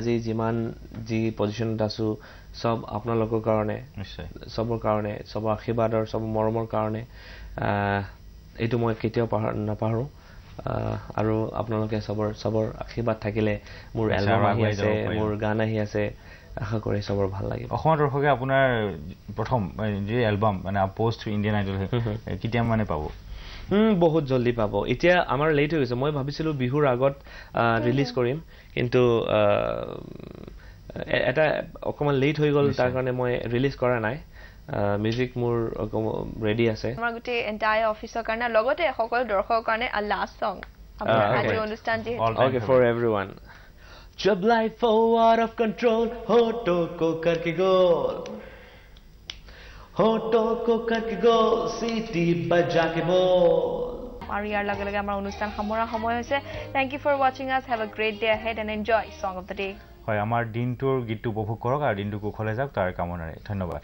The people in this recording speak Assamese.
আজি যিমান যি পজিশ্যনত আছো সব আপোনালোকৰ কাৰণে সবৰ কাৰণে সব আশীৰ্বাদৰ সব মৰমৰ কাৰণে এইটো মই কেতিয়াও নাপাহৰো আৰু আপোনালোকে সবৰ আশীৰ্বাদ থাকিলে মোৰ এলবাম আহি আছে মোৰ গান আহি আছে আশা কৰি সবৰ ভাল লাগিব অসমৰ দৰ্শকে আপোনাৰ প্ৰথম যে এলবাম মানে পোষ্ট ইণ্ডিয়ান আইডল কেতিয়া মানে পাব বহুত জলদি পাব এতিয়া আমাৰ লেট হৈ গৈছে মই ভাবিছিলো বিহুৰ আগত ৰিলিজ কৰিম কিন্তু এটা অকমান লেট হৈ গ'ল তাৰ কাৰণে মই ৰিলিজ কৰা নাই মিউজিক মোৰ ৰেডি আছে আমাৰ গোটেই এন্টায়াৰ অফিচৰ কাৰণে লগতে সকলো দৰ্শকৰ কাৰণে আ লাষ্ট সং আপোনাৰ আজি অনুষ্ঠান যে ওকে ফৰ एवरीवन जब लाइफ हो आउट ऑफ कंट्रोल होठों को करके गोल होठों को करके गोल सीटी बजा के बोल আৰু ইয়াৰ লগে লগে আমাৰ অনুষ্ঠান সামৰা সময় হৈছে thank you for watching us have a great day ahead and enjoy song of the day হয় আমাৰ দিনটোৰ গীতটো উপভোগ কৰক আৰু দিনটো কুশলে যাওক তাৰ কামনাৰে ধন্যবাদ